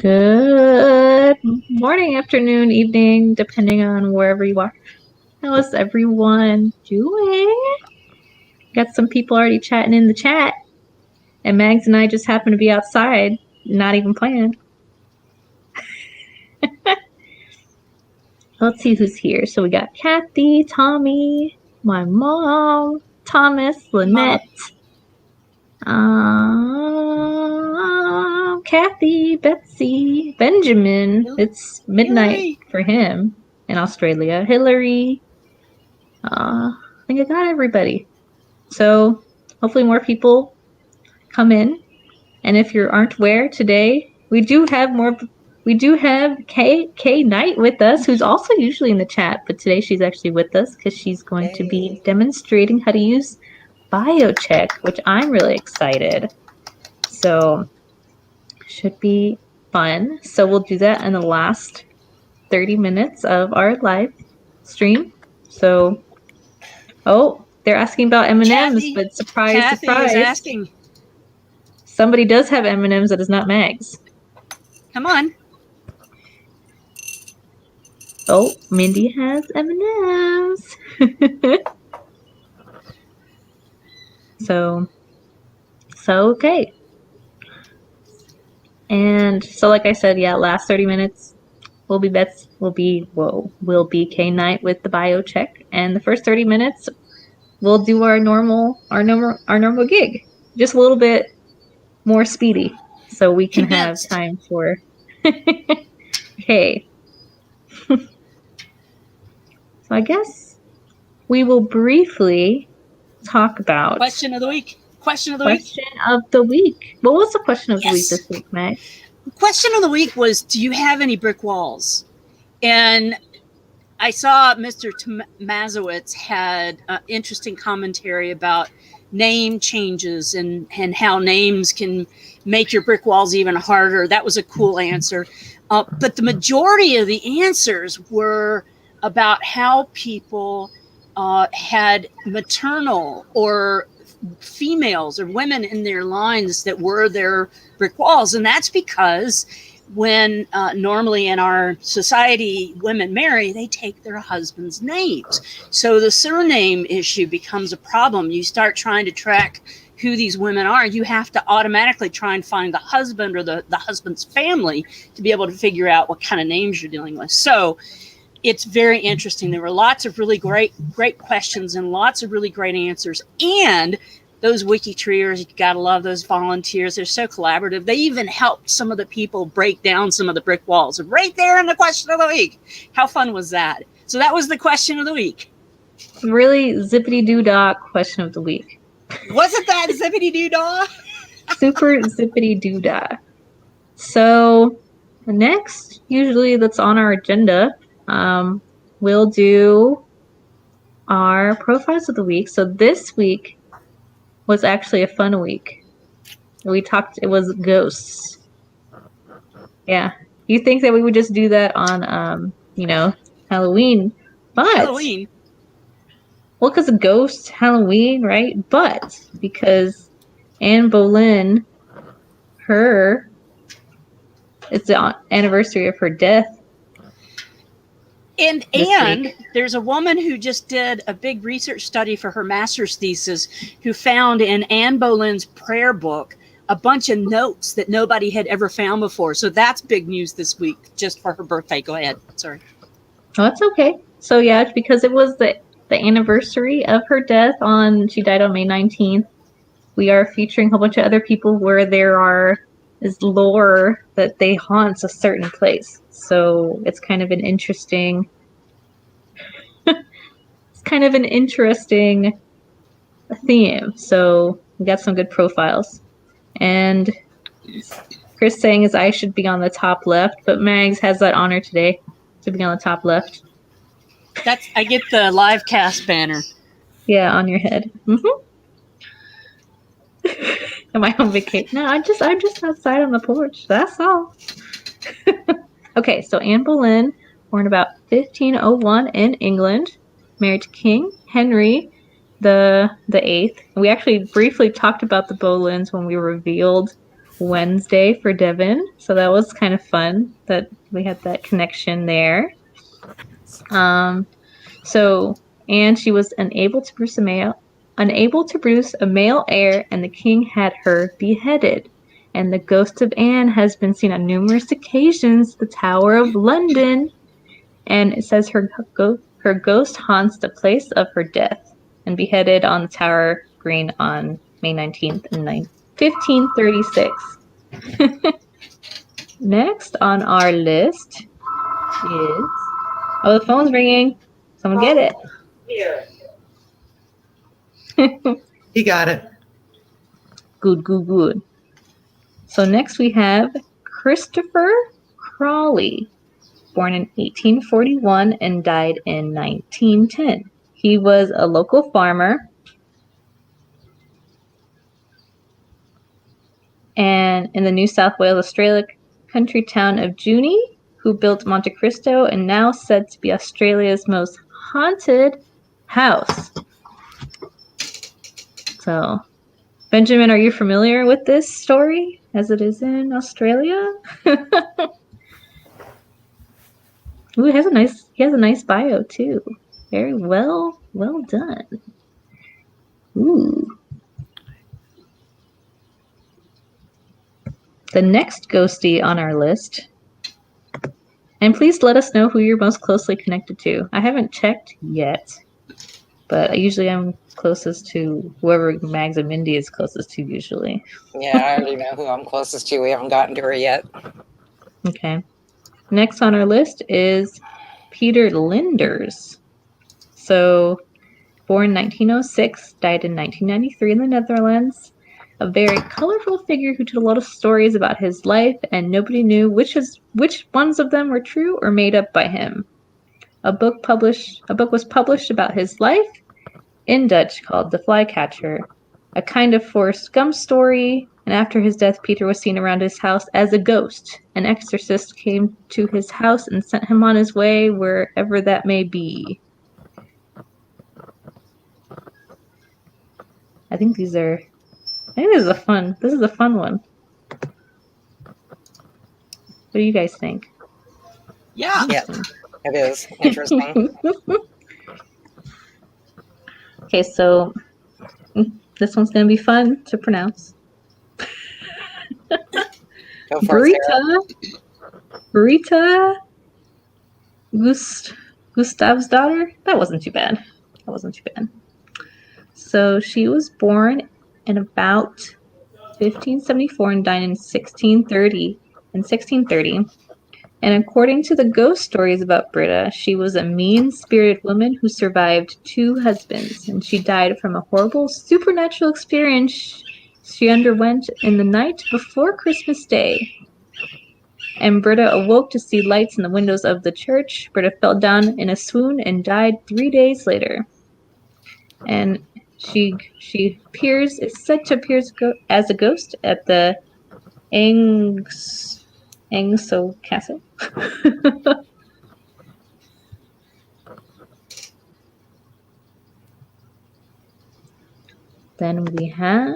Good morning, afternoon, evening, depending on wherever you are. How is everyone doing? Got some people already chatting in the chat, and Mags and I just happen to be outside, not even planned. Let's see who's here. So we got Kathy, Tommy, my mom, Thomas, Lynette, Kathy, Betsy, Benjamin. It's midnight for him in Australia. Hillary. I think I got everybody. So hopefully more people come in. And if you aren't aware, today we do have Kay Knight with us, who's also usually in the chat, but today she's actually with us because she's going to be demonstrating how to use BioCheck, which I'm really excited. So should be fun. So we'll do that in the last 30 minutes of our live stream. So, they're asking about M&Ms, but surprise, Kathy surprise. is asking. Somebody does have M&Ms that is not Mags. Come on. Oh, Mindy has M&Ms. So okay. And so, like I said, yeah, last 30 minutes will be K Night with the BioCheck, and the first 30 minutes we'll do our normal gig, just a little bit more speedy, so we can have time for. Okay. So I guess we will briefly talk about question of the week. Question of the week. What was the question of the week this week, Meg? Question of the week was, do you have any brick walls? And I saw Mr. Mazowitz had interesting commentary about name changes and how names can make your brick walls even harder. That was a cool answer. But the majority of the answers were about how people had maternal or females or women in their lines that were their brick walls. And that's because when normally in our society women marry, they take their husband's names. So the surname issue becomes a problem. You start trying to track who these women are. You have to automatically try and find the husband or the husband's family to be able to figure out what kind of names you're dealing with. So it's very interesting. There were lots of really great questions and lots of really great answers. And those WikiTreeers, you got to love those volunteers. They're so collaborative. They even helped some of the people break down some of the brick walls right there in the question of the week. How fun was that? So that was the question of the week. Really zippity-doo-dah question of the week. Wasn't that zippity-doo-dah? Super zippity-doo-dah. So next, usually that's on our agenda, we'll do our profiles of the week. So this week was actually a fun week. It was ghosts. Yeah. You think that we would just do that on, Halloween, but... Halloween. Well, because of ghosts, Halloween, right? But because Anne Boleyn, it's the anniversary of her death. And there's a woman who just did a big research study for her master's thesis who found in Anne Boleyn's prayer book a bunch of notes that nobody had ever found before. So that's big news this week, just for her birthday. Go ahead. Sorry. Oh, that's okay. So yeah, because it was the anniversary of her death she died on May 19th. We are featuring a whole bunch of other people where there is lore that they haunt a certain place. So it's kind of an interesting theme. So we got some good profiles. And Chris saying is I should be on the top left, but Mags has that honor today to be on the top left. I get the LiveCast banner. Yeah, on your head. Mm-hmm. Am I on vacation? No, I'm just outside on the porch. That's all. Okay, so Anne Boleyn, born about 1501 in England, married to King Henry the 8th. We actually briefly talked about the Boleyns when we revealed Wednesday for Devin. So that was kind of fun that we had that connection there. And she was unable to produce a male heir, and the king had her beheaded. And the ghost of Anne has been seen on numerous occasions at the Tower of London, and it says her ghost haunts the place of her death, and beheaded on the Tower Green on May 19th in 1536. Next on our list is... Oh, the phone's ringing. Someone get it. Here. He got it. Good. So next we have Christopher Crawley, born in 1841 and died in 1910. He was a local farmer and in the New South Wales, Australia country town of Junee, who built Monte Cristo and now said to be Australia's most haunted house. So, Benjamin, are you familiar with this story as it is in Australia? Ooh, he has a nice bio too. Very well done. Ooh. The next ghostie on our list. And please let us know who you're most closely connected to. I haven't checked yet, but usually I'm closest to whoever Mags and Mindy is closest to usually. Yeah, I already know who I'm closest to. We haven't gotten to her yet. Okay. Next on our list is Peter Linders. So, born 1906, died in 1993 in the Netherlands. A very colorful figure who told a lot of stories about his life, and nobody knew which ones of them were true or made up by him. A book was published about his life in Dutch called The Flycatcher, a kind of Forrest Gump story. And after his death, Peter was seen around his house as a ghost. An exorcist came to his house and sent him on his way, wherever that may be. I think this is a fun one. What do you guys think? Yeah. It is interesting. Okay, so this one's gonna be fun to pronounce. Go for it, Sarah. Brita Gustav's daughter? That wasn't too bad. So she was born in about 1574 and died in 1630. And according to the ghost stories about Britta, she was a mean-spirited woman who survived 2 husbands, and she died from a horrible supernatural experience she underwent in the night before Christmas Day. And Britta awoke to see lights in the windows of the church. Britta fell down in a swoon and died 3 days later. And she is said to appear as a ghost at the Angso Castle. Then we have...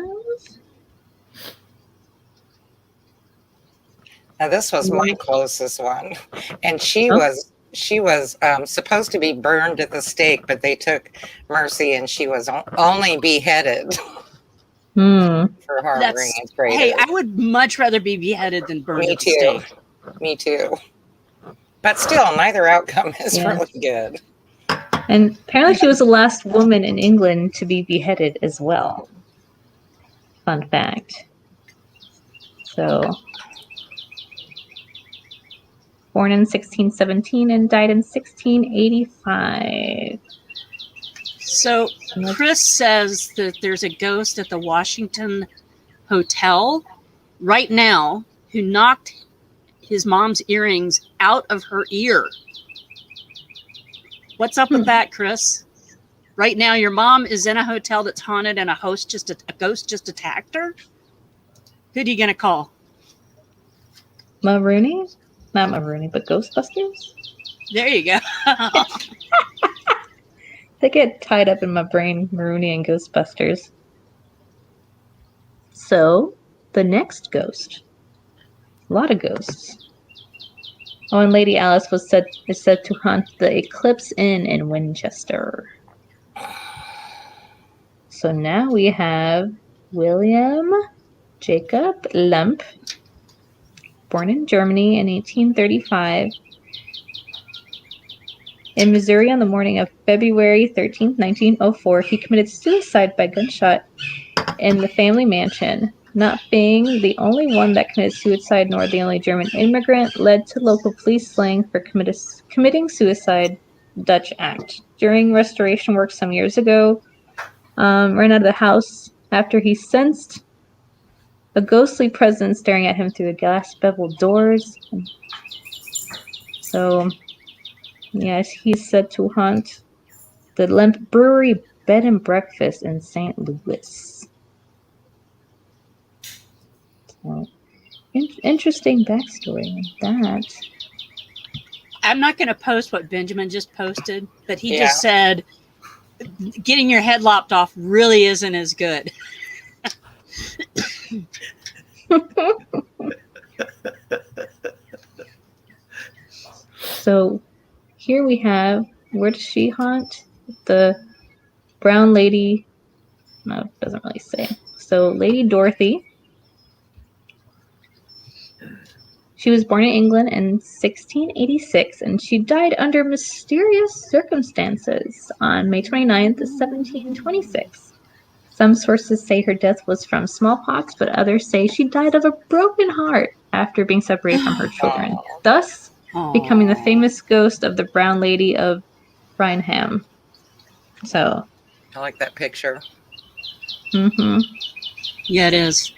Now this was my closest one, and she was supposed to be burned at the stake, but they took mercy, and she was only beheaded for harboring a traitor. Hey, I would much rather be beheaded than burned at the stake. Me too. But still, neither outcome is really good. And apparently she was the last woman in England to be beheaded as well. Fun fact. So, born in 1617 and died in 1685. So Chris says that there's a ghost at the Washington Hotel right now who knocked his mom's earrings out of her ear. What's up with that, Chris? Right now, your mom is in a hotel that's haunted, and a ghost just attacked her. Who are you gonna call? Marooney? Not Marooney, but Ghostbusters. There you go. They get tied up in my brain, Marooney and Ghostbusters. So, the next ghost. A lot of ghosts. Oh, and Lady Alice is said to haunt the Eclipse Inn in Winchester. So now we have William Jacob Lemp, born in Germany in 1835. In Missouri on the morning of February 13th, 1904, he committed suicide by gunshot in the family mansion. Not being the only one that committed suicide nor the only German immigrant led to local police slang for committing suicide, Dutch act. During restoration work some years ago, ran out of the house after he sensed a ghostly presence staring at him through the glass beveled doors. So, yes, he's said to haunt the Lemp Brewery Bed and Breakfast in St. Louis. So, interesting backstory with that. I'm not going to post what Benjamin just posted, but he Yeah. just said, getting your head lopped off really isn't as good. So here we have, where does she haunt? The brown lady. No, it doesn't really say. So Lady Dorothy. She was born in England in 1686, and she died under mysterious circumstances on May 29th, 1726. Some sources say her death was from smallpox, but others say she died of a broken heart after being separated from her children, thus becoming the famous ghost of the Brown Lady of Rhineham. So, I like that picture. Yeah, it is.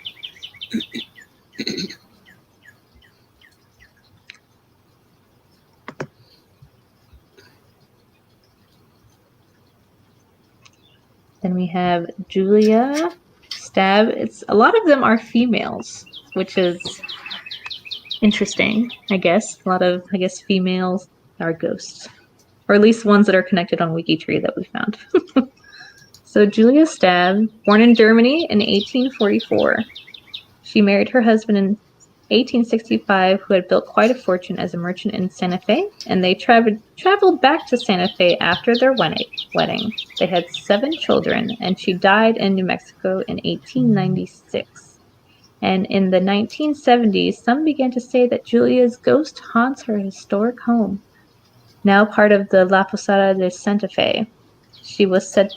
Then we have Julia Stab. A lot of them are females, which is interesting, I guess. A lot of, females are ghosts. Or at least ones that are connected on WikiTree that we found. So Julia Stab, born in Germany in 1844. She married her husband in 1865, who had built quite a fortune as a merchant in Santa Fe, and they traveled back to Santa Fe after their wedding. They had 7 children, and she died in New Mexico in 1896. And in the 1970s, some began to say that Julia's ghost haunts her historic home, now part of the La Posada de Santa Fe. She was said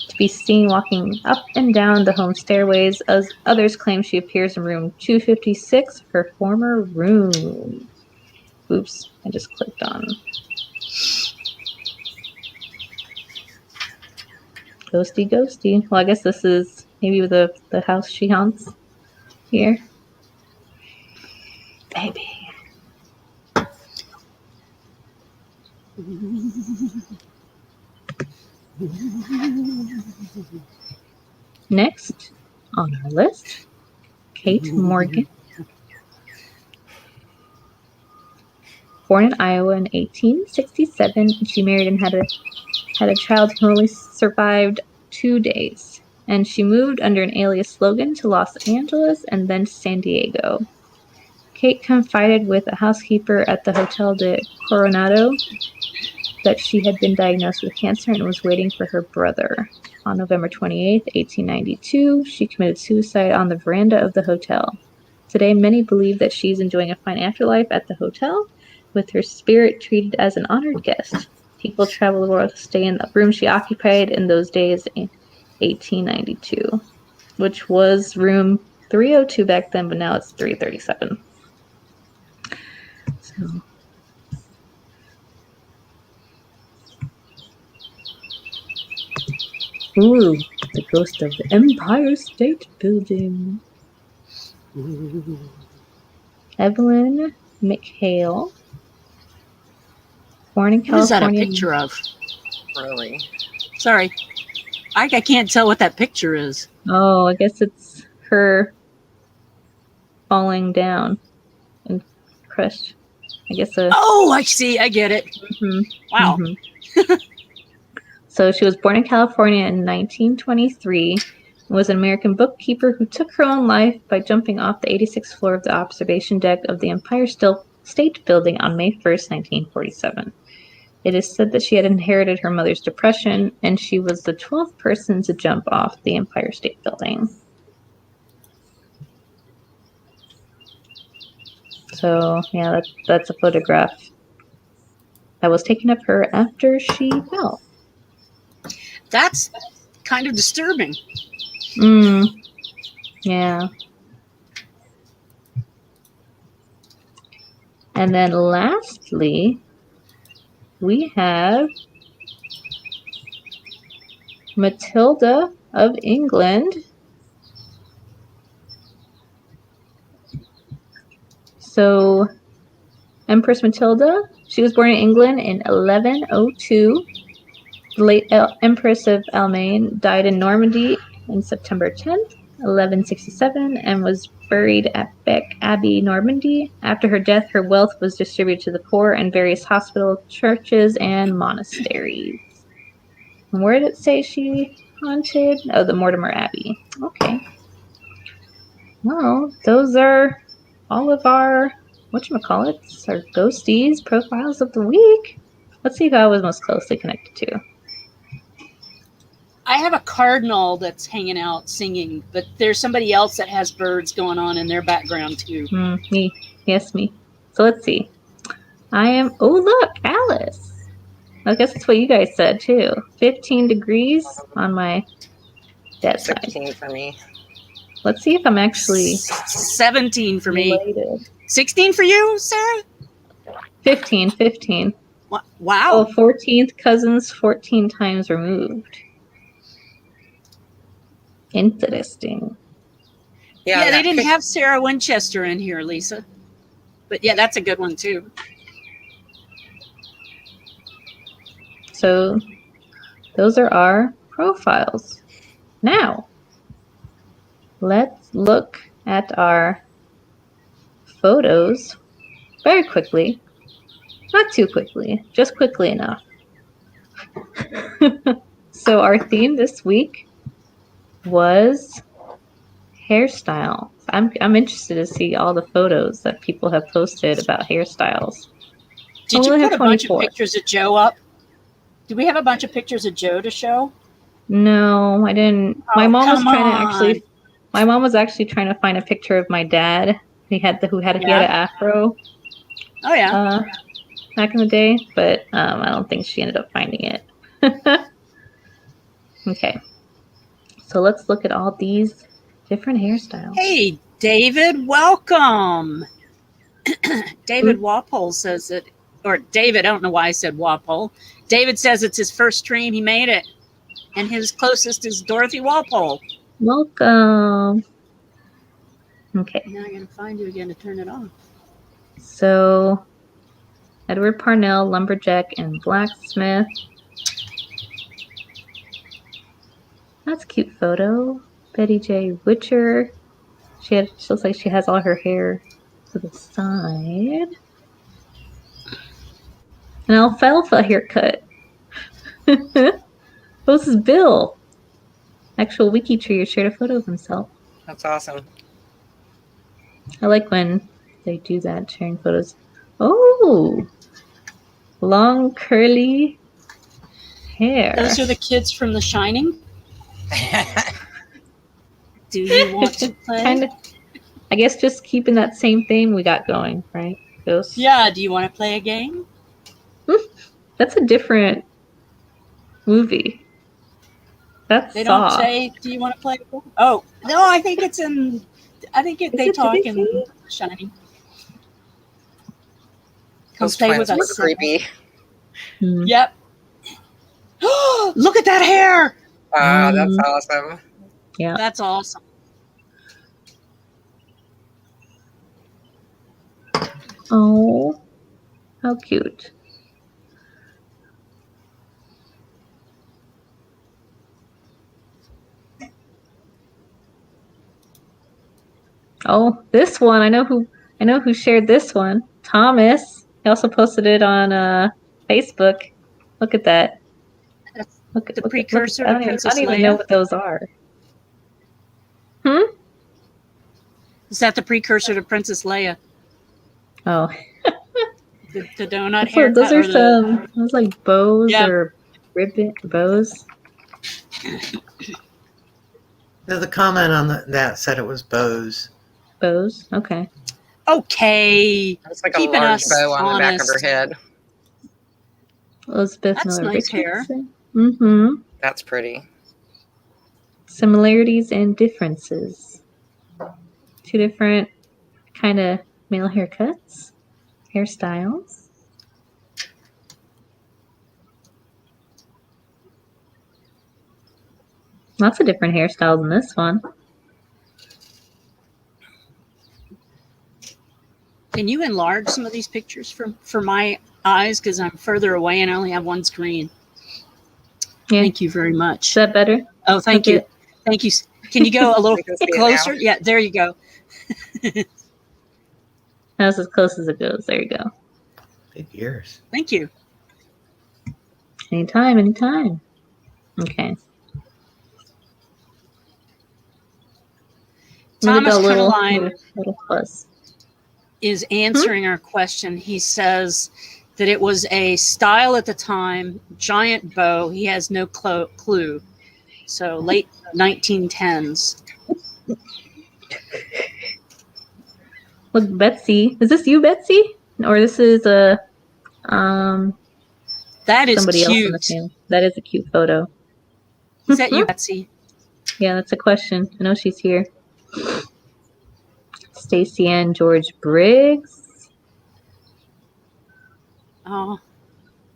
to be seen walking up and down the home stairways, as others claim she appears in room 256, her former room. Oops, I just clicked on Ghosty. Well, I guess this is maybe the house she haunts here. Baby. Next on our list, Kate Morgan. Born in Iowa in 1867, she married and had a child who only survived 2 days. And she moved under an alias slogan to Los Angeles and then to San Diego. Kate confided with a housekeeper at the Hotel de Coronado that she had been diagnosed with cancer and was waiting for her brother. On November 28, 1892, she committed suicide on the veranda of the hotel. Today, many believe that she's enjoying a fine afterlife at the hotel, with her spirit treated as an honored guest. People travel the world to stay in the room she occupied in those days in 1892, which was room 302 back then, but now it's 337. So, ooh, the ghost of the Empire State Building. Ooh. Evelyn McHale, born in California. What is that a picture of? Really? Sorry. I can't tell what that picture is. Oh, I guess it's her falling down and crushed. I guess Oh, I see. I get it. Mm-hmm. Wow. Mm-hmm. So she was born in California in 1923, was an American bookkeeper who took her own life by jumping off the 86th floor of the observation deck of the Empire State Building on May 1st, 1947. It is said that she had inherited her mother's depression, and she was the 12th person to jump off the Empire State Building. So, yeah, that's a photograph that was taken of her after she fell. That's kind of disturbing. Yeah. And then lastly, we have Matilda of England. So, Empress Matilda, she was born in England in 1102. The late Empress of Almaine died in Normandy on September 10th, 1167, and was buried at Bec Abbey, Normandy. After her death, her wealth was distributed to the poor and various hospitals, churches, and monasteries. And where did it say she haunted? Oh, the Mortimer Abbey. Okay. Well, those are all of our, whatchamacallits, our ghosties profiles of the week. Let's see who I was most closely connected to. I have a cardinal that's hanging out singing, but there's somebody else that has birds going on in their background too. Me. Yes, me. So let's see. Oh, look, Alice. I guess that's what you guys said too. 15 degrees on my dad's side. 16 for me. Let's see if I'm actually 17 for me. related. 16 for you, Sarah? 15. Wow. Oh, 14th cousins 14 times removed. Interesting. Yeah, they didn't have Sarah Winchester in here, Lisa. But yeah, that's a good one too. So those are our profiles. Now, let's look at our photos very quickly. Not too quickly, just quickly enough. So our theme this week was hairstyle. I'm interested to see all the photos that people have posted about hairstyles. Did you put a bunch of pictures of Joe up? Do we have a bunch of pictures of Joe to show? No, I didn't. Oh, my mom was actually trying to find a picture of my dad. He had an afro. Oh yeah. Back in the day, but I don't think she ended up finding it. Okay. So let's look at all these different hairstyles. Hey, David, welcome. David Walpole says that, or David, I don't know why I said Walpole. David says it's his first stream. He made it. And his closest is Dorothy Walpole. Welcome. Okay. Now I'm going to find you again to turn it on. So, Edward Parnell, lumberjack and blacksmith. That's a cute photo. Betty J. Witcher. She looks like she has all her hair to the side. An alfalfa haircut. This is Bill. Actual WikiTree shared a photo of himself. That's awesome. I like when they do that, sharing photos. Oh, long curly hair. Those are the kids from The Shining. Do you want to play? I guess just keeping that same theme we got going, right? Ghost. Yeah, do you want to play a game? That's a different movie. That's They Saw. don't say, do you want to play? Oh, no, I think it's in, they talk in Shining. Those play twins with were us. creepy. Yep. Look at that hair. Wow, that's awesome. Yeah. That's awesome. Oh, how cute. Oh, this one. I know who shared this one. Thomas. He also posted it on Facebook. Look at that. That's the precursor to Princess I don't even Leia. know what those are. Is that the precursor to Princess Leia? Oh, The donut so haircut? those are or the- some. Those like bows Yeah. or ribbon bows. No, the comment on that said it was Bose. Bows. Okay. Okay. It's like Keeping a large us bow on the back of her honest. head. Elizabeth That's Miller nice hair. Richardson. Mm-hmm. That's pretty. Similarities and differences. Two different kind of male haircuts, hairstyles. Lots of different hairstyles in this one. Can you enlarge some of these pictures for my eyes? Because I'm further away and I only have one screen. Yeah. Thank you very Is much. that better? Oh, thank Okay. you. Thank you. Can you go a little We can see it closer? now. Yeah, there you go. That's as close as it goes. There you go. Big ears. Thank you. Anytime, anytime. Okay. Thomas Look at that Trunline little fuzz. is answering our question. He says that it was a style at the time, giant bow. He has no clue. So late 1910s. Look, Betsy. Is this you, Betsy? Or this is a That is somebody else in the cute. family? That is a cute photo. Is that you, Betsy? Yeah, that's a question. I know she's here. Stacey Ann George Briggs. Oh,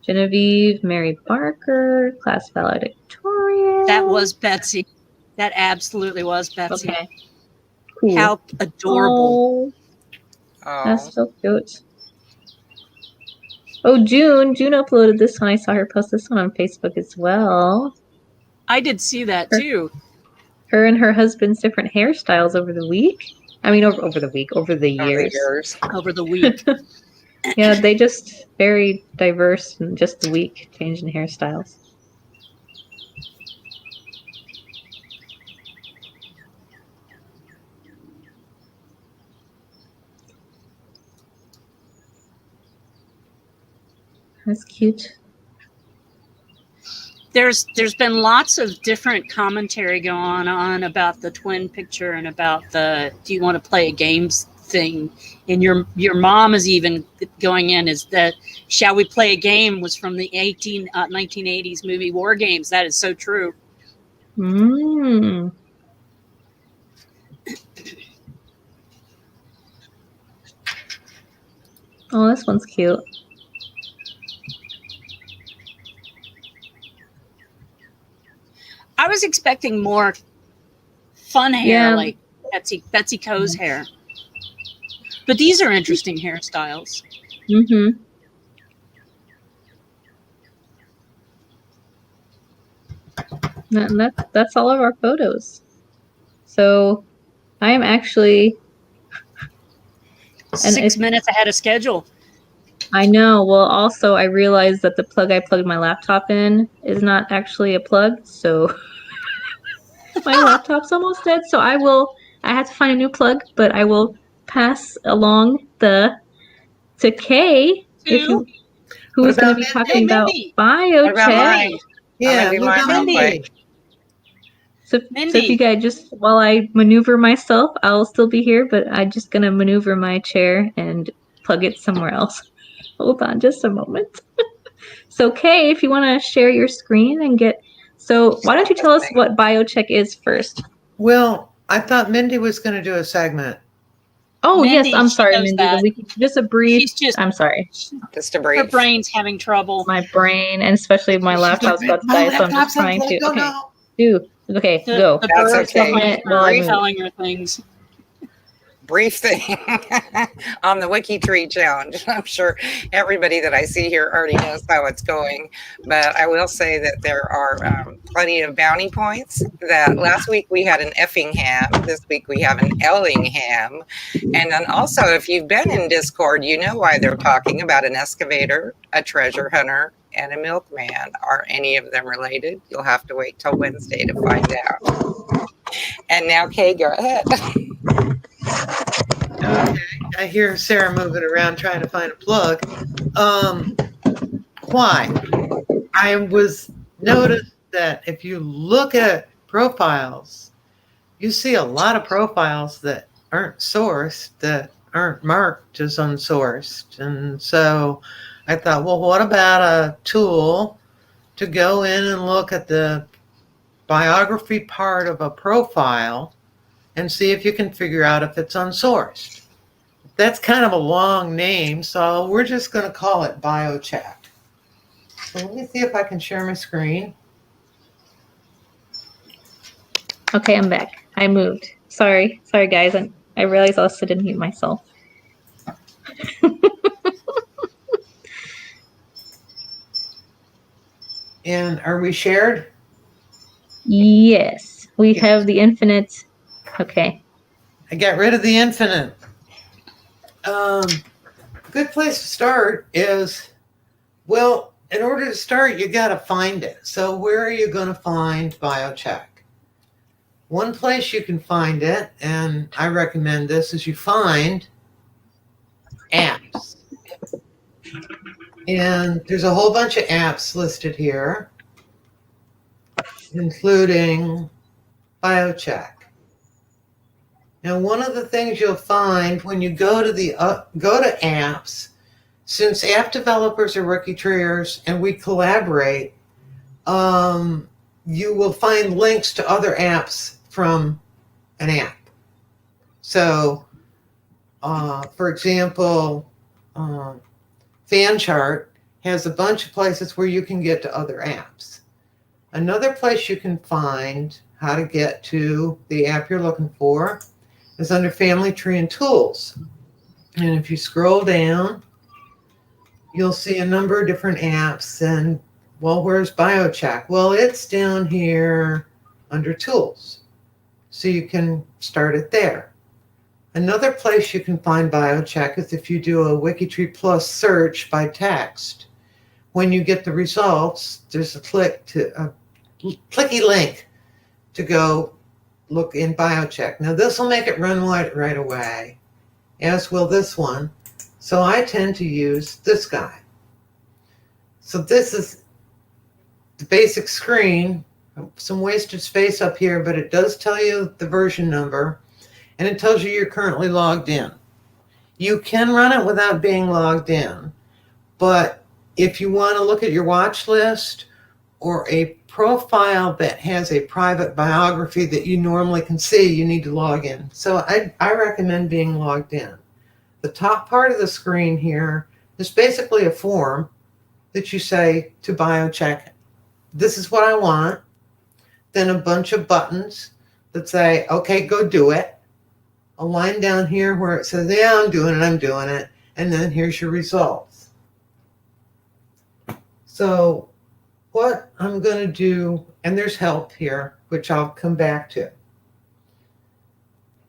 Genevieve Mary Barker. Class valedictorian. that was Betsy. That absolutely was Betsy. Okay. Cool. How adorable. Oh, that's so cute. Oh, June uploaded this one. I saw her post this one on Facebook as well. I did see that too. Her and her husband's different hairstyles over the week. I mean, over the week, over the years. Over the week. Yeah, they just very diverse in just the week, changing hairstyles. That's cute. There's been lots of different commentary going on about the twin picture and about the do you want to play a games thing. And your mom is even going in is that shall we play a game was from the 1980s movie War Games. That is so true. Mm. Oh, this one's cute. I was expecting more fun hair like Betsy Coe's hair. But these are interesting hairstyles. Mm-hmm. That's all of our photos. So I am actually 6 minutes ahead of schedule. I know. Well, also I realized that the plug I plugged my laptop in is not actually a plug, so my laptop's almost dead. So I have to find a new plug, but I will pass along to Kay who's going to be talking about BioCheck. Yeah, what about Mindy? So if you guys just, while I maneuver myself, I'll still be here, but I'm just going to maneuver my chair and plug it somewhere else. Hold on just a moment. So, Kay, if you want to share your screen and so why don't you tell us what BioCheck is first? Well, I thought Mindy was going to do a segment. Oh, Mindy, yes, I'm sorry, Mindy. Just a brief, I'm sorry. Just a brief. Her brain's having trouble. My brain, and especially my laptop's about to die, so I'm just trying to. Okay, go. The That's bird's okay. telling her things. Brief thing on the WikiTree challenge. I'm sure everybody that I see here already knows how it's going, but I will say that there are plenty of bounty points. That last week we had an Effingham, this week we have an Ellingham, and then also if you've been in Discord, you know why they're talking about an excavator, a treasure hunter, and a milkman. Are any of them related? You'll have to wait till Wednesday to find out. And now, Kay, go ahead. I hear Sarah moving around trying to find a plug. Why? I was noticed that if you look at profiles, you see a lot of profiles that aren't sourced, that aren't marked as unsourced. And so I thought, well, what about a tool to go in and look at the biography part of a profile and see if you can figure out if it's unsourced. That's kind of a long name, so we're just going to call it BioCheck. So let me see if I can share my screen. Okay, I'm back. I moved. Sorry, guys. I realized I also didn't mute myself. And are we shared? Yes, we have the infinite. Okay. I got rid of the infinite. A good place to start is, well, in order to start, you got to find it. So where are you going to find BioCheck? One place you can find it, and I recommend this, is you find apps. And there's a whole bunch of apps listed here, including BioCheck. Now, one of the things you'll find when you go to apps, since app developers are WikiTreeers and we collaborate, you will find links to other apps from an app. So, for example, FanChart has a bunch of places where you can get to other apps. Another place you can find how to get to the app you're looking for is under Family Tree and Tools. And if you scroll down, you'll see a number of different apps. And, well, where's BioCheck? Well, it's down here under Tools. So you can start it there. Another place you can find BioCheck is if you do a WikiTree Plus search by text. When you get the results, there's a clicky link to go look in BioCheck. Now this will make it run right away, as will this one. So I tend to use this guy. So this is the basic screen, some wasted space up here, but it does tell you the version number, and it tells you you're currently logged in. You can run it without being logged in, but if you want to look at your watch list or a profile that has a private biography that you normally can see, you need to log in. So I recommend being logged in. The top part of the screen here is basically a form that you say to BioCheck, this is what I want. Then a bunch of buttons that say, okay, go do it. A line down here where it says, yeah, I'm doing it. And then here's your results. So what I'm going to do, and there's help here, which I'll come back to.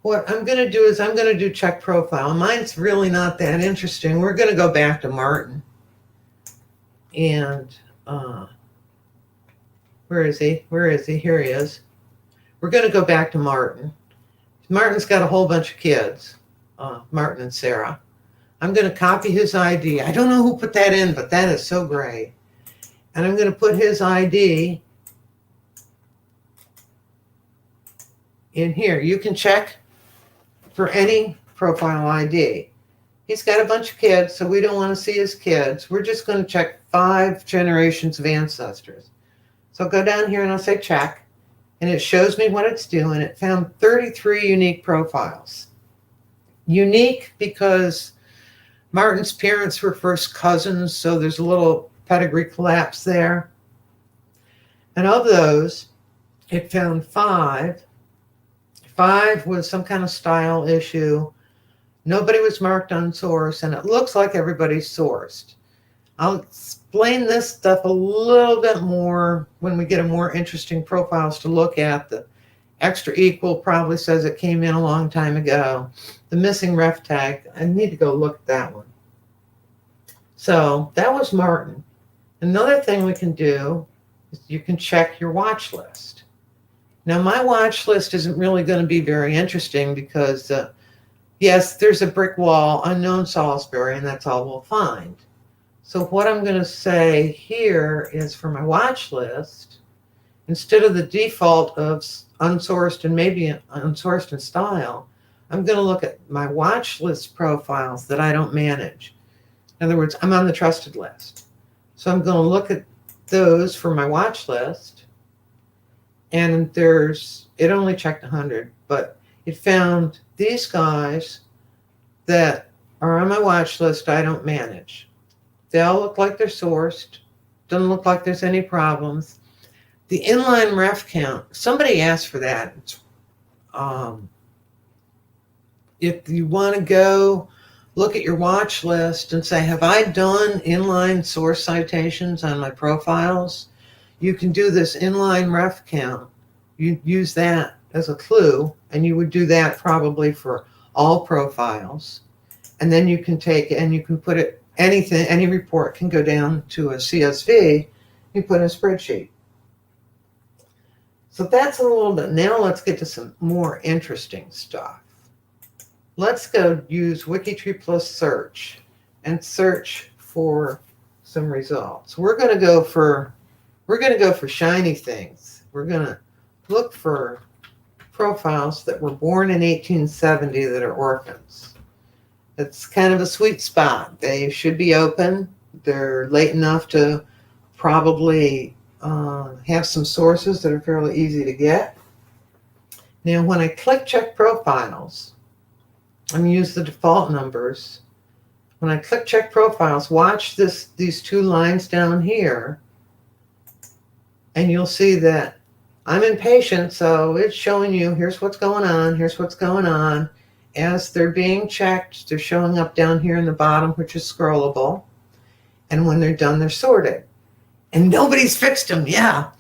What I'm going to do is I'm going to do check profile. Mine's really not that interesting. We're going to go back to Martin. And where is he? Here he is. We're going to go back to Martin. Martin's got a whole bunch of kids, Martin and Sarah. I'm going to copy his ID. I don't know who put that in, but that is so great. And I'm going to put his ID in here. You can check for any profile ID. He's got a bunch of kids, so we don't want to see his kids. We're just going to check 5 generations of ancestors. So I'll go down here and I'll say check, and it shows me what it's doing. It found 33 unique profiles. Unique because Martin's parents were first cousins, so there's a little pedigree collapse there. And of those, it found 5. 5 was some kind of style issue. Nobody was marked unsourced, and it looks like everybody's sourced. I'll explain this stuff a little bit more when we get a more interesting profiles to look at. The extra equal probably says it came in a long time ago. The missing ref tag, I need to go look at that one. So that was Martin. Another thing we can do is you can check your watch list. Now my watch list isn't really going to be very interesting because yes, there's a brick wall, unknown Salisbury, and that's all we'll find. So what I'm going to say here is for my watch list, instead of the default of unsourced and maybe unsourced in style, I'm going to look at my watch list profiles that I don't manage. In other words, I'm on the trusted list. So I'm going to look at those for my watch list. And it only checked 100, but it found these guys that are on my watch list I don't manage. They all look like they're sourced. Doesn't look like there's any problems. The inline ref count, somebody asked for that. If you want to go look at your watch list and say, have I done inline source citations on my profiles? You can do this inline ref count. You use that as a clue, and you would do that probably for all profiles. And then you can take and you can put it, any report can go down to a CSV, you put in a spreadsheet. So that's a little bit. Now let's get to some more interesting stuff. Let's go use WikiTree plus search and search for some results. We're going to go for shiny things. We're going to look for profiles that were born in 1870 that are orphans. It's kind of a sweet spot. They should be open. They're late enough to probably have some sources that are fairly easy to get. Now, when I click check profiles, I'm going to use the default numbers. When I click check profiles, watch these two lines down here, and you'll see that I'm impatient, so it's showing you here's what's going on, here's what's going on. As they're being checked, they're showing up down here in the bottom, which is scrollable. And when they're done, they're sorted. And nobody's fixed them. Yeah.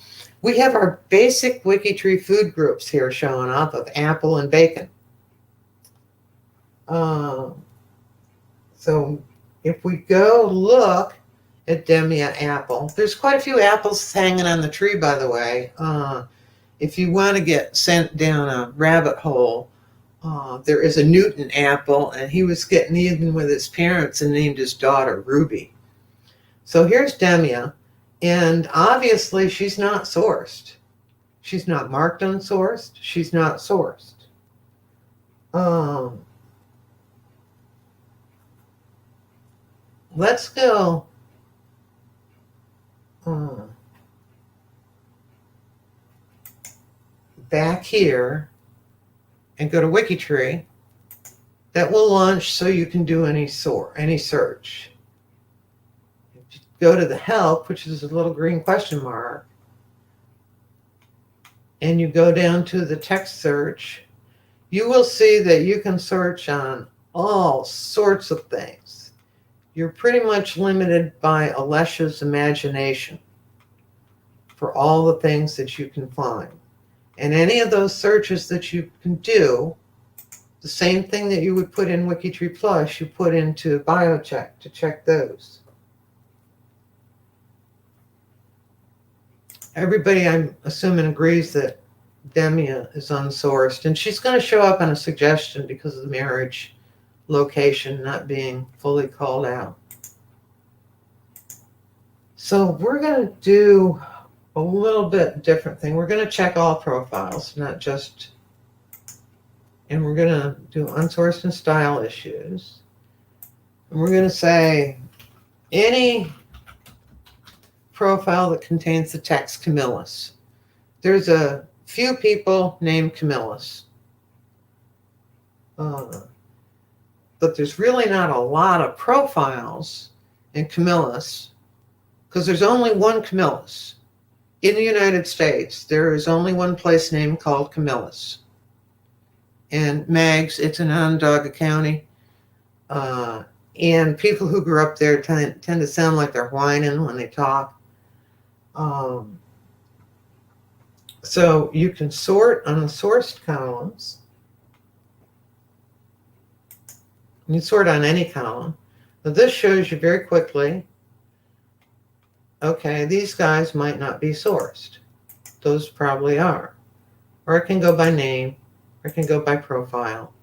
We have our basic WikiTree food groups here showing up of apple and bacon. So if we go look at Demia apple, there's quite a few apples hanging on the tree, by the way. If you want to get sent down a rabbit hole, there is a Newton apple, and he was getting even with his parents and named his daughter Ruby. So here's Demia, and obviously she's not sourced. She's not marked unsourced. She's not sourced. Let's go back here and go to WikiTree. That will launch so you can do any search. If you go to the help, which is a little green question mark, and you go down to the text search, you will see that you can search on all sorts of things. You're pretty much limited by Alesha's imagination for all the things that you can find. And any of those searches that you can do, the same thing that you would put in WikiTree Plus, you put into BioCheck to check those. Everybody, I'm assuming, agrees that Demia is unsourced, and she's going to show up on a suggestion because of the marriage location not being fully called out. So we're going to do a little bit different thing. We're going to check all profiles, not just, and we're going to do unsourced and style issues. And we're going to say any profile that contains the text Camillus. There's a few people named Camillus. But there's really not a lot of profiles in Camillus because there's only one Camillus. In the United States, there is only one place name called Camillus. And Mags, it's in Onondaga County. And people who grew up there tend to sound like they're whining when they talk. So you can sort on the sourced columns. You sort on any column. But this shows you very quickly, okay, these guys might not be sourced. Those probably are. Or I can go by name, or I can go by profile,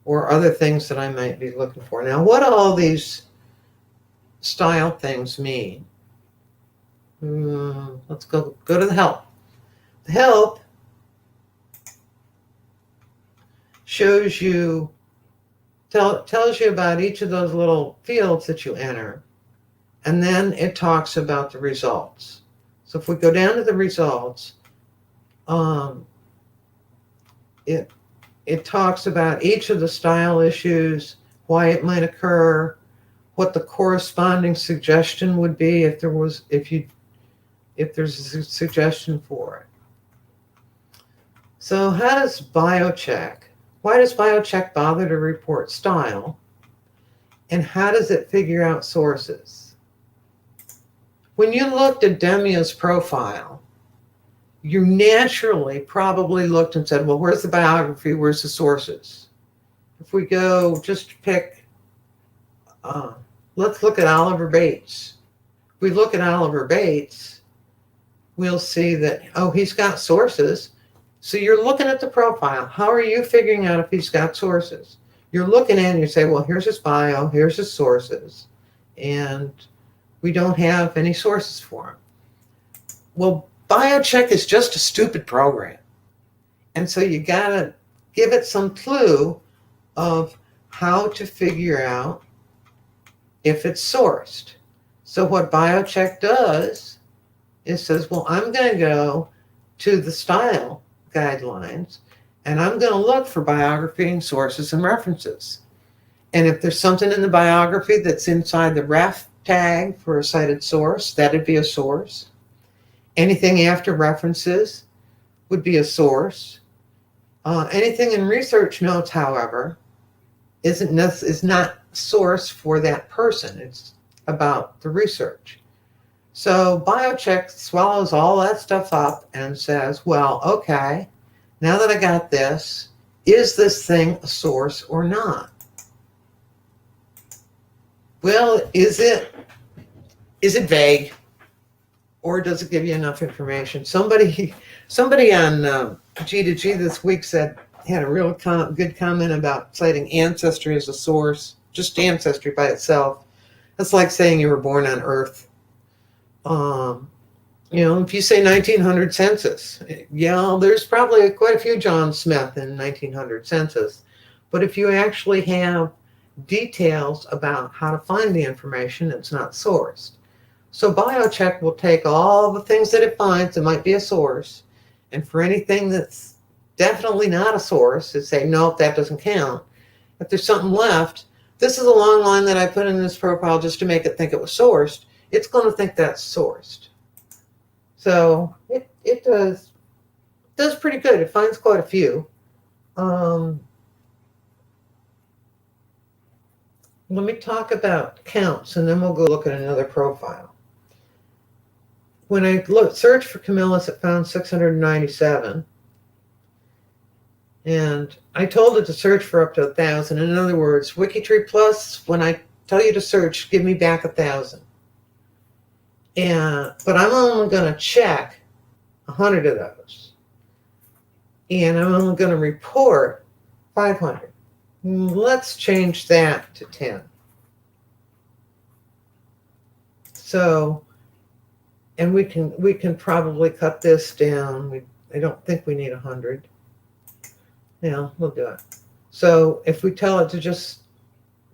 or other things that I might be looking for. Now, what do all these style things mean? Let's go to the help. The help shows you, tells you about each of those little fields that you enter, and then it talks about the results. So if we go down to the results, it talks about each of the style issues, why it might occur, what the corresponding suggestion would be if there's a suggestion for it. So why does BioCheck bother to report style? And how does it figure out sources? When you looked at Demia's profile, you naturally probably looked and said, well, where's the biography? Where's the sources? If we go just pick, let's look at Oliver Bates. If we look at Oliver Bates, we'll see that, oh, he's got sources. So you're looking at the profile. How are you figuring out if he's got sources? You're looking at it and you say, well, here's his bio, here's his sources, and we don't have any sources for him. Well, BioCheck is just a stupid program. And so you got to give it some clue of how to figure out if it's sourced. So what BioCheck does is says, well, I'm going to go to the style guidelines and I'm going to look for biography and sources and references. And if there's something in the biography that's inside the ref tag for a cited source, that'd be a source. Anything after references would be a source. Anything in research notes, however, is not source for that person. It's about the research. So BioCheck swallows all that stuff up and says, well, okay, now that I got this, is this thing a source or not? Well, is it vague? Or does it give you enough information? Somebody on G2G this week had a real good comment about citing ancestry as a source, just ancestry by itself. That's like saying you were born on Earth. If you say 1900 census, yeah, there's probably quite a few John Smith in 1900 census. But if you actually have details about how to find the information, it's not sourced. So BioCheck will take all the things that it finds that might be a source, and for anything that's definitely not a source, it say, nope, that doesn't count. If there's something left, this is a long line that I put in this profile just to make it think it was sourced. It's going to think that's sourced. So it does pretty good. It finds quite a few. Let me talk about counts, and then we'll go look at another profile. When I searched for Camillus, it found 697. And I told it to search for up to 1,000. In other words, WikiTree Plus, when I tell you to search, give me back 1,000. But I'm only going to check 100 of those. And I'm only going to report 500. Let's change that to 10. So, and we can probably cut this down. I don't think we need 100. Yeah, we'll do it. So if we tell it to just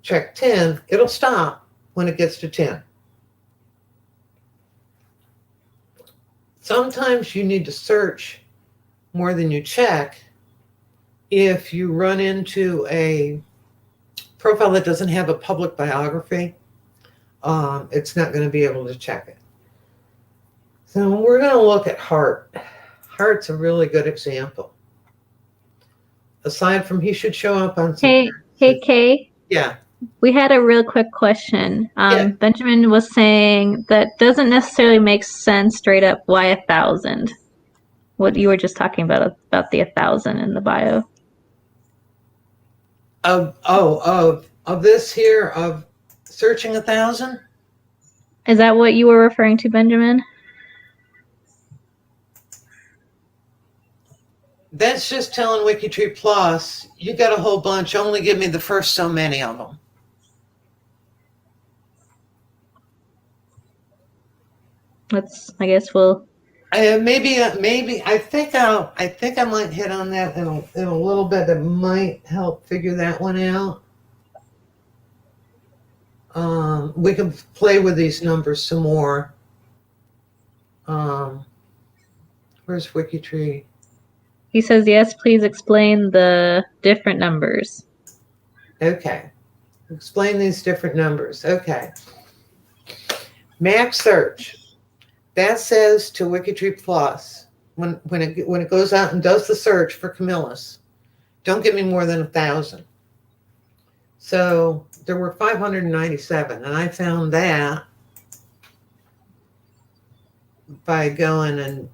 check 10, it'll stop when it gets to 10. Sometimes you need to search more than you check if you run into a profile that doesn't have a public biography. It's not going to be able to check it. So we're going to look at Hart. Hart's a really good example. Aside from he should show up on some Hey, Kay. Yeah. We had a real quick question. Yeah. Benjamin was saying that doesn't necessarily make sense straight up. Why 1,000? What you were just talking about the 1,000 in the bio. Of this here, of searching 1,000? Is that what you were referring to, Benjamin? That's just telling WikiTree Plus, you got a whole bunch, only give me the first so many of them. I guess we'll. Maybe I think I might hit on that in a little bit. That might help figure that one out. We can play with these numbers some more. Where's WikiTree? He says, yes, please explain the different numbers. Okay. Explain these different numbers. Okay. Max search. That says to WikiTree Plus, when it goes out and does the search for Camillus, don't give me more than 1,000. So there were 597, and I found that by going, and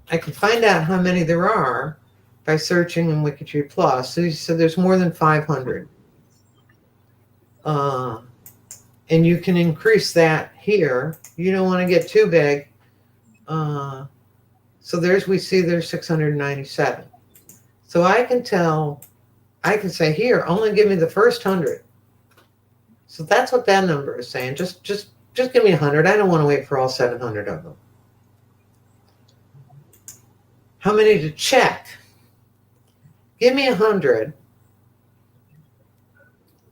I can find out how many there are by searching in WikiTree Plus. So there's more than 500. And you can increase that here. You don't want to get too big. So we see there's 697. So I can say here, only give me the first 100. So that's what that number is saying. Just give me 100. I don't want to wait for all 700 of them. How many to check? Give me 100,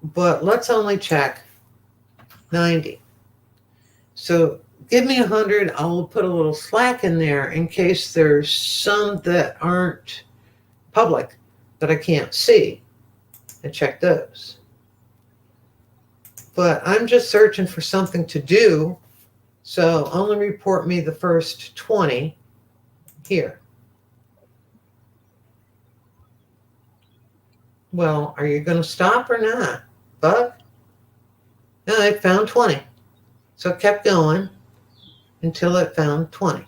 but let's only check 90. So give me 100. I'll put a little slack in there in case there's some that aren't public that I can't see, and check those. But I'm just searching for something to do, so only report me the first 20 here. Well, are you going to stop or not, Bug? No, it found 20. So it kept going until it found 20.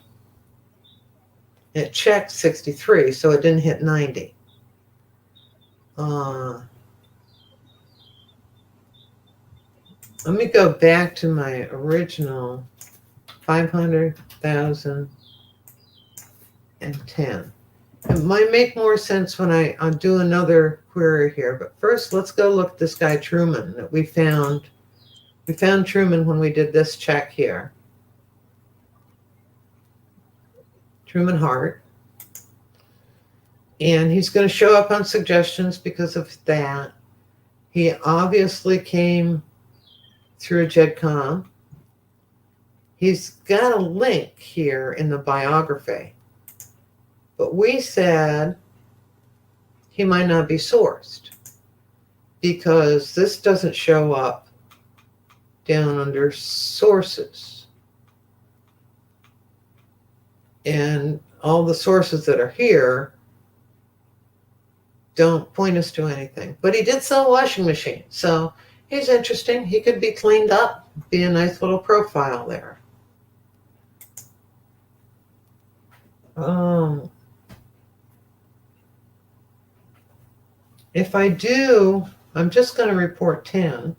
It checked 63, so it didn't hit 90. Let me go back to my original 500,000 and 10. It might make more sense when I'll do another query here. But first, let's go look at this guy Truman that we found. We found Truman when we did this check here. Truman Hart. And he's going to show up on suggestions because of that. He obviously came through a JEDCOM. He's got a link here in the biography. But we said he might not be sourced because this doesn't show up down under sources. And all the sources that are here don't point us to anything. But he did sell a washing machine, so he's interesting. He could be cleaned up, be a nice little profile there. If I do, I'm just going to report 10.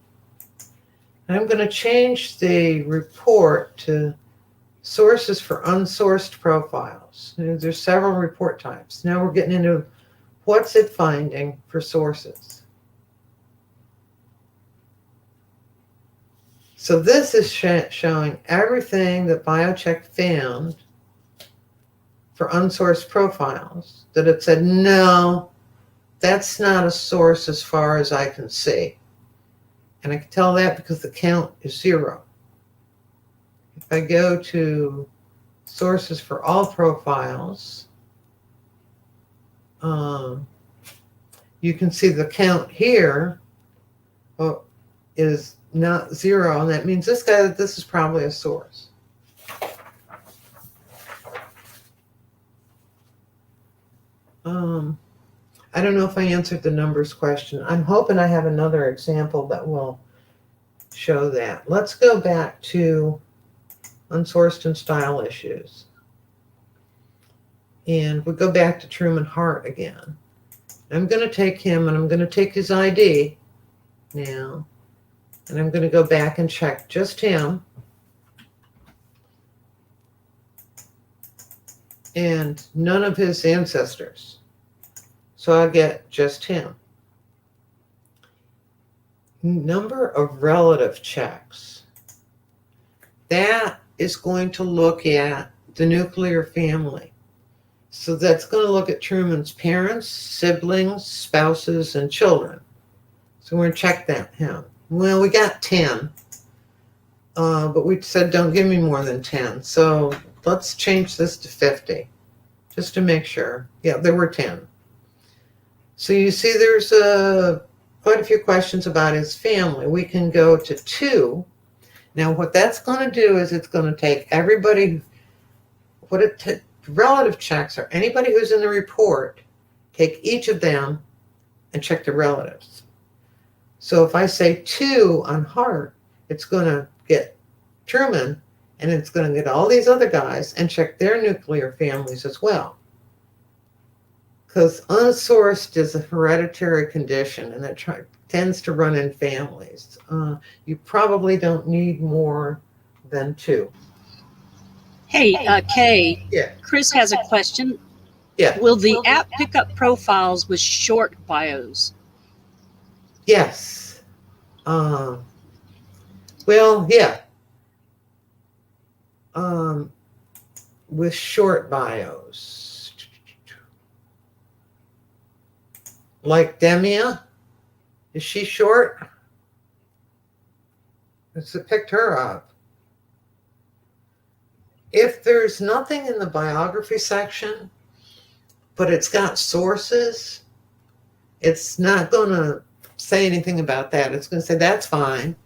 I'm going to change the report to sources for unsourced profiles. There's several report types. Now we're getting into what's it finding for sources. So this is showing everything that BioCheck found for unsourced profiles that it said, no, that's not a source as far as I can see. And I can tell that because the count is 0. If I go to sources for all profiles, you can see the count here is not 0, and that means this is probably a source. I don't know if I answered the numbers question. I'm hoping I have another example that will show that. Let's go back to unsourced and style issues. And we'll go back to Truman Hart again. I'm going to take him and I'm going to take his ID now. And I'm going to go back and check just him. and none of his ancestors. So I get just him. Number of relative checks. That is going to look at the nuclear family. So that's going to look at Truman's parents, siblings, spouses, and children. So we're going to check that him. Well, we got 10, but we said don't give me more than 10. So let's change this to 50, just to make sure. Yeah, there were 10. So you see there's quite a few questions about his family. We can go to 2. Now what that's going to do is it's going to take everybody, relative checks are anybody who's in the report, take each of them and check the relatives. So if I say 2 on Hart, it's going to get Truman, and it's going to get all these other guys and check their nuclear families as well. Because unsourced is a hereditary condition, and it tends to run in families. You probably don't need more than 2. Hey, Kay. Yeah. Chris has a question. Yeah. Will the app pick up profiles with short bios? Yes. Well, yeah. With short bios. Like Demia. Is she short? It's picked her up. If there's nothing in the biography section, but it's got sources, it's not going to say anything about that. It's going to say that's fine.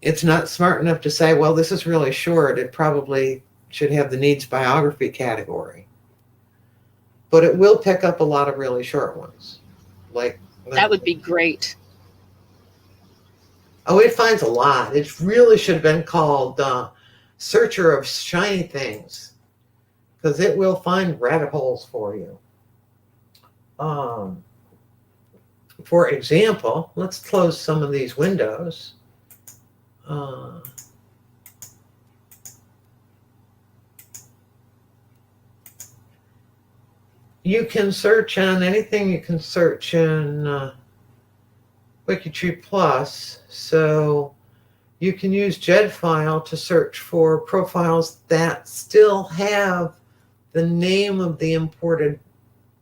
It's not smart enough to say, well, this is really short. It probably should have the needs biography category. But it will pick up a lot of really short ones. Like that would be great. Oh, it finds a lot. It really should have been called Searcher of Shiny Things, because it will find rabbit holes for you. For example, let's close some of these windows. You can search on anything. You can search in WikiTree Plus. So you can use JEDFile to search for profiles that still have the name of the imported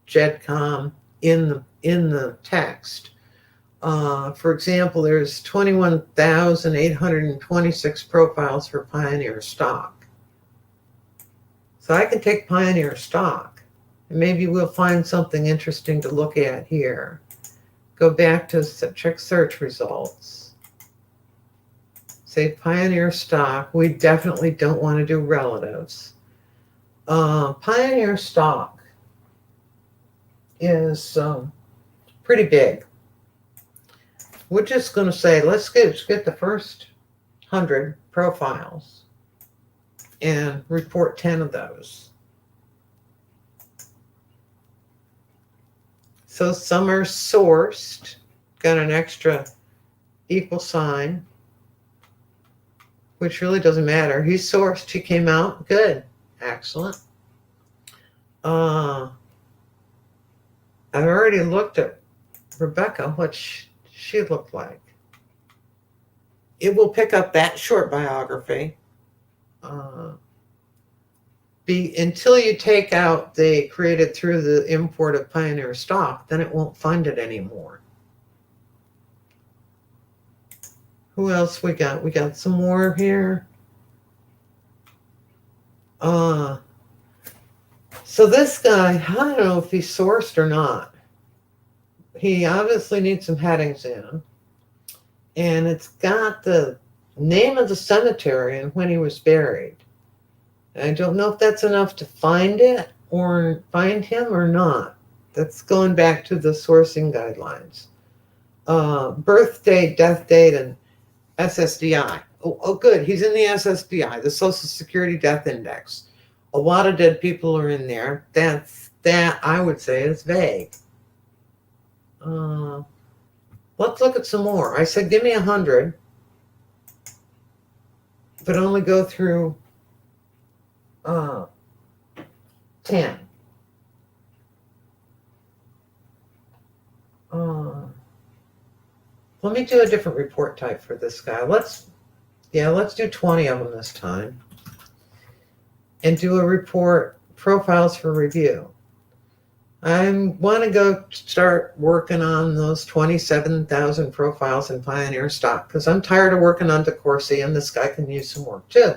JEDCOM in the text. For example, there's 21,826 profiles for Pioneer stock. So I can take Pioneer stock, and maybe we'll find something interesting to look at here. Go back to check search results. Say Pioneer stock. We definitely don't want to do relatives. Pioneer stock is pretty big. We're just going to say, let's get the first 100 profiles and report 10 of those. So some are sourced, got an extra equal sign, which really doesn't matter. He's sourced, he came out, good, excellent. I've already looked at Rebecca, what she looked like. It will pick up that short biography. Until you take out the created through the import of Pioneer stock, then it won't find it anymore. Who else we got? We got some more here. So this guy, I don't know if he's sourced or not. He obviously needs some headings in. And it's got the name of the cemetery and when he was buried. I don't know if that's enough to find it or find him or not. That's going back to the sourcing guidelines. Birth date, death date, and SSDI. Oh, good. He's in the SSDI, the Social Security Death Index. A lot of dead people are in there. That I would say is vague. Let's look at some more. I said, give me 100, but only go through 10. Let me do a different report type for this guy. Let's do 20 of them this time. And do a report, profiles for review. I want to go start working on those 27,000 profiles in Pioneer stock because I'm tired of working on DeCourcy and this guy can use some work too.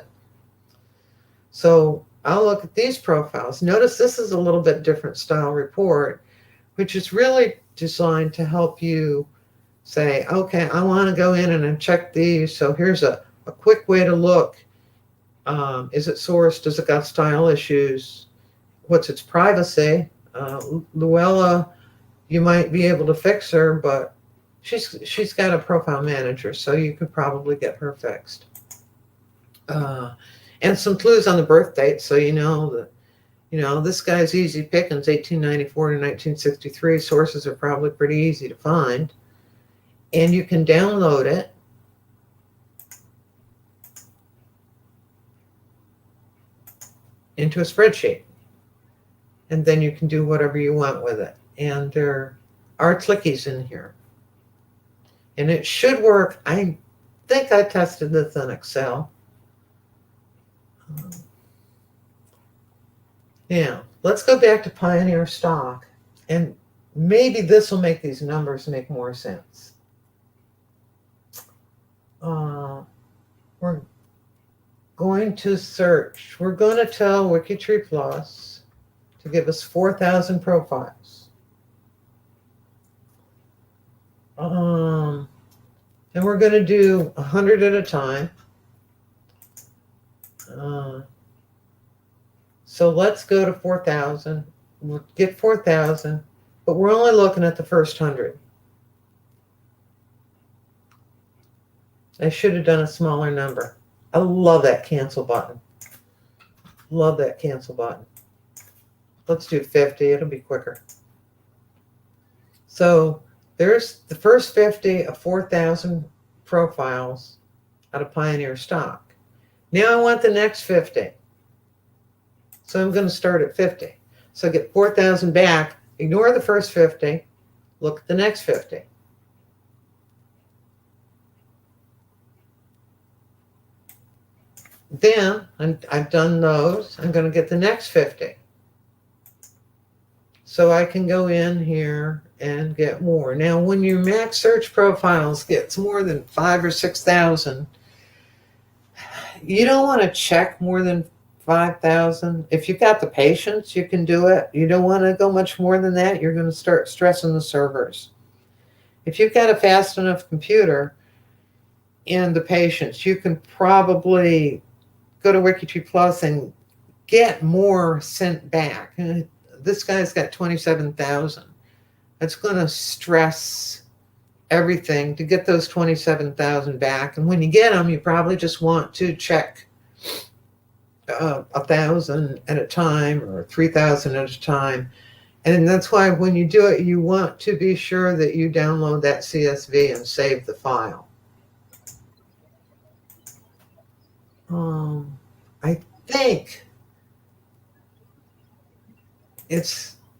So I'll look at these profiles. Notice this is a little bit different style report, which is really designed to help you say, okay, I want to go in and check these. So here's a quick way to look. Is it sourced? Does it got style issues? What's its privacy? Luella, you might be able to fix her, but she's got a profile manager, so you could probably get her fixed. And some clues on the birth date, so you know that this guy's easy pickings, 1894 to 1963. Sources are probably pretty easy to find, and you can download it. Into a spreadsheet. And then you can do whatever you want with it. And there are clickies in here. And it should work. I think I tested this in Excel. Now, let's go back to Pioneer stock. And maybe this will make these numbers make more sense. We're going to search. We're going to tell WikiTree Plus to give us 4,000 profiles. And we're going to do 100 at a time. So let's go to 4,000. We'll get 4,000, but we're only looking at the first 100. I should have done a smaller number. I love that cancel button. Love that cancel button. Let's do 50. It'll be quicker. So there's the first 50 of 4,000 profiles out of Pioneer stock. Now I want the next 50. So I'm going to start at 50. So get 4,000 back. Ignore the first 50. Look at the next 50. Then I've done those. I'm going to get the next 50. So I can go in here and get more. Now, when your max search profiles gets more than 5,000 or 6,000, you don't want to check more than 5,000. If you've got the patience, you can do it. You don't want to go much more than that. You're going to start stressing the servers. If you've got a fast enough computer and the patience, you can probably go to WikiTree Plus and get more sent back. This guy's got 27,000. That's going to stress everything to get those 27,000 back. And when you get them, you probably just want to check 1,000 at a time or 3,000 at a time. And that's why when you do it, you want to be sure that you download that CSV and save the file. I think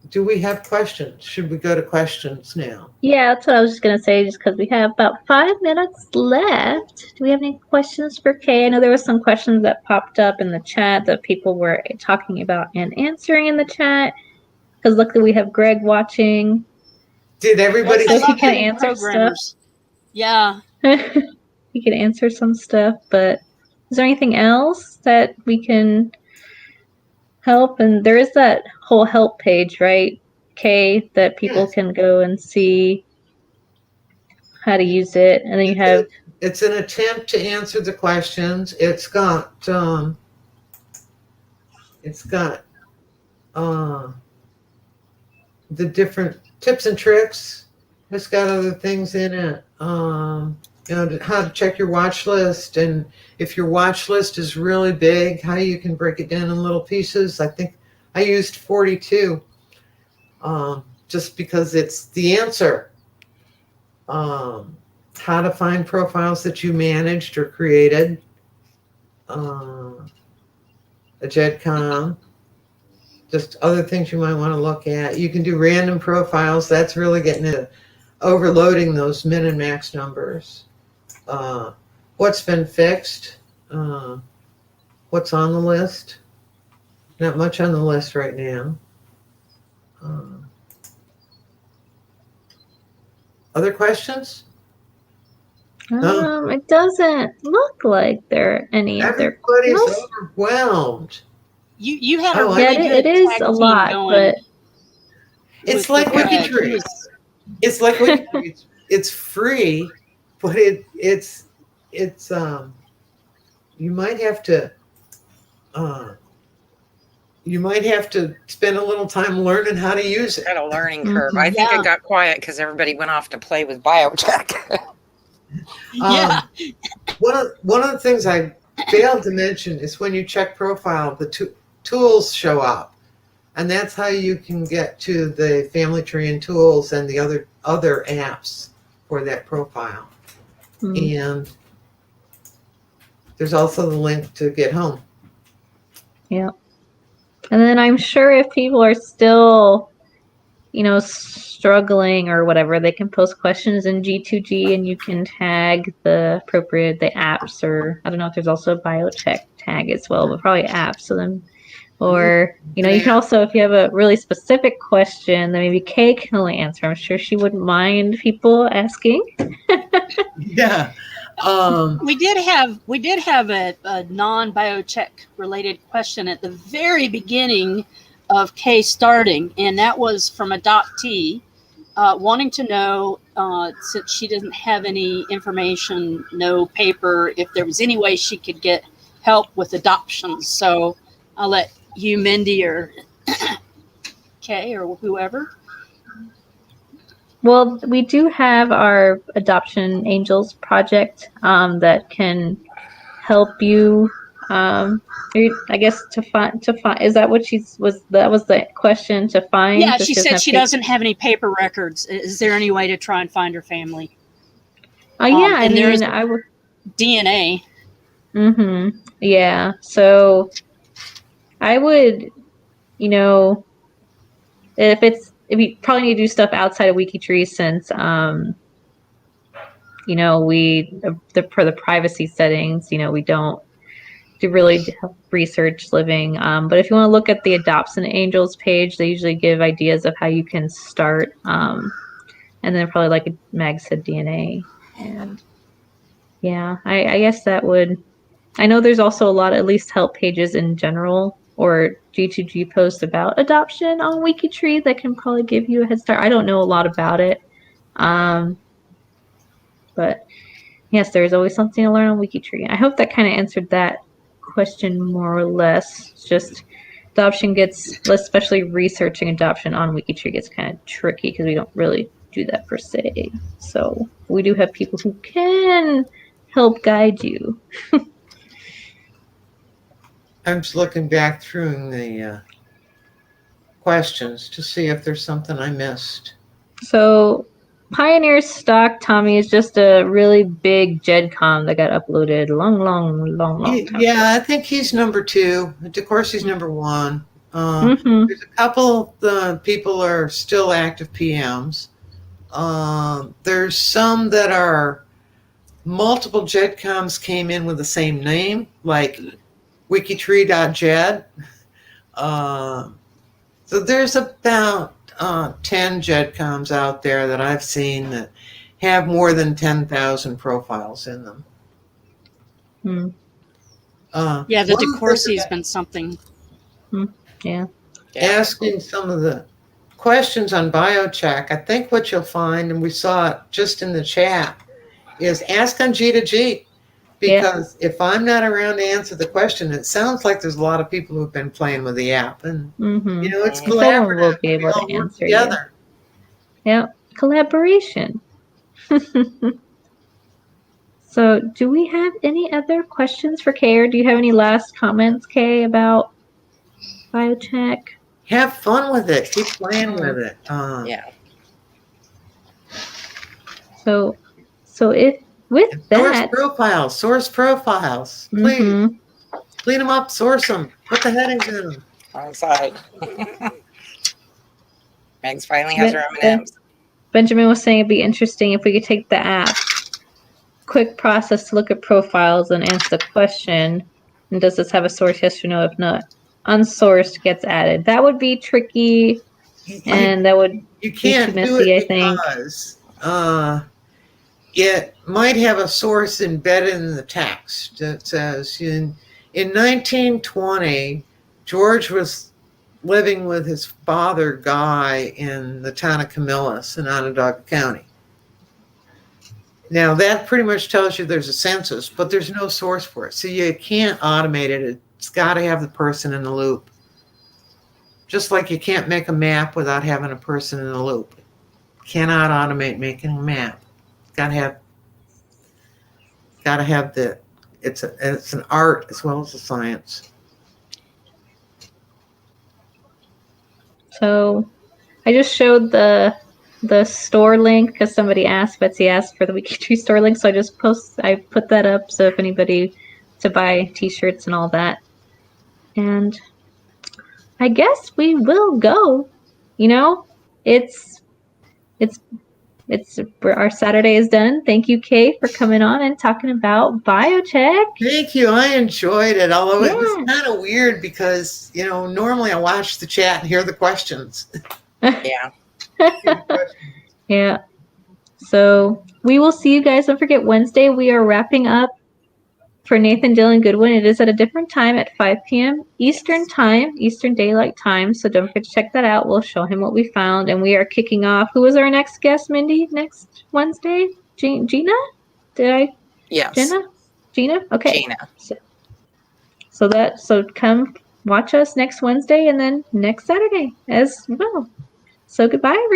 do we have questions? Should we go to questions now? Yeah, that's what I was just going to say, just because we have about 5 minutes left. Do we have any questions for Kay? I know there were some questions that popped up in the chat that people were talking about and answering in the chat. Because luckily we have Greg watching. Did everybody so he can answer stuff? Yeah. He can answer some stuff, but is there anything else that we can help? And there is that whole help page, right, Kay, that people can go and see how to use it. And then you have... It's an attempt to answer the questions. It's got the different tips and tricks. It's got other things in it. How to check your watch list, and if your watch list is really big, how you can break it down in little pieces. I think I used 42 just because it's the answer. How to find profiles that you managed or created. A JEDCOM. just other things you might want to look at. You can do random profiles. That's really getting into overloading those min and max numbers. What's been fixed? What's on the list? Not much on the list right now. Other questions? No. It doesn't look like there are any other. Everybody's overwhelmed. You had a Oh, really yeah, good it is tag a team lot, going but It's with like Greg. WikiTree. It's like WikiTree. It's free, but it's you might have to spend a little time learning how to use it. Got a learning curve. Mhm. I think Yeah. it got quiet because everybody went off to play with BioCheck. Yeah. One of the things I failed to mention is when you check profile, the tools show up, and that's how you can get to the family tree and tools and the other apps for that profile. And there's also the link to get home. Yeah. And then I'm sure if people are still, struggling or whatever, they can post questions in G2G and you can tag the apps, or I don't know if there's also a BioCheck tag as well, but probably apps. So then, or, you can also, if you have a really specific question that maybe Kay can only answer, I'm sure she wouldn't mind people asking. Yeah. We did have a non-BioCheck related question at the very beginning of Kay starting, and that was from adoptee wanting to know, since she doesn't have any information, no paper, if there was any way she could get help with adoptions. So I'll let you, Mindy, or Kay, or whoever. Well, we do have our Adoption Angels project that can help you. I guess to find. Is that what that was the question, to find? Yeah, she said she doesn't have any paper records. Is there any way to try and find her family? Yeah, I mean, there's I would DNA. Mm-hmm. Yeah. So I would, if you probably need to do stuff outside of WikiTree, since for the privacy settings, we don't do really research living. But if you want to look at the Adoption Angels page, they usually give ideas of how you can start. And then probably, like Mag said, DNA. And yeah, I guess that would. I know there's also a lot of at least help pages in general, or G2G posts about adoption on WikiTree that can probably give you a head start. I don't know a lot about it. But yes, there's always something to learn on WikiTree. I hope that kind of answered that question more or less. It's just adoption gets, especially researching adoption on WikiTree, gets kind of tricky because we don't really do that per se. So we do have people who can help guide you. I'm just looking back through the questions to see if there's something I missed. So Pioneer stock Tommy is just a really big GEDCOM that got uploaded long time ago. I think he's number 2. DeCourcy's number 1. Mm-hmm. There's a couple people are still active PMs. There's some that are multiple GEDCOMs came in with the same name, like wikitree.jed. So there's about 10 GEDCOMs out there that I've seen that have more than 10,000 profiles in them. Yeah, the DeCourcy's been something. Yeah. Asking some of the questions on BioCheck, I think what you'll find, and we saw it just in the chat, is ask on G2G. Because if I'm not around to answer the question, it sounds like there's a lot of people who've been playing with the app, and it's collaborative. Someone will be able to answer together. Yeah, collaboration. So, do we have any other questions for Kay, or do you have any last comments, Kay, about BioCheck? Have fun with it. Keep playing with it. Yeah. So if with that, source profiles, please clean them up, source them, put the headings in them. Wrong side. Meg's finally has her M&Ms. Benjamin was saying it'd be interesting if we could take the app, quick process to look at profiles and answer the question, and does this have a source, yes or no? If not, unsourced gets added. That would be tricky, and that would you can't be too do messy, it I think. because it might have a source embedded in the text that says in 1920, George was living with his father, Guy, in the town of Camillus in Onondaga County. Now, that pretty much tells you there's a census, but there's no source for it. So you can't automate it. It's got to have the person in the loop. Just like you can't make a map without having a person in the loop. Cannot automate making a map. Got to have the. It's an art as well as a science. So, I just showed the store link because Betsy asked for the WikiTree store link. So I put that up. So if anybody to buy T-shirts and all that, and I guess we will go. You know, our Saturday is done. Thank you, Kay, for coming on and talking about BioCheck. Thank you. I enjoyed it, although it was kind of weird because, normally I watch the chat and hear the questions. Yeah. Yeah. So we will see you guys. Don't forget, Wednesday we are wrapping up for Nathan Dylan Goodwin. It is at a different time at 5 p.m. Eastern Time, Eastern Daylight Time. So don't forget to check that out. We'll show him what we found. And we are kicking off. Who is our next guest, Mindy? Next Wednesday? Gina? Yes. Gina? Okay. Gina. So come watch us next Wednesday and then next Saturday as well. So goodbye, everybody.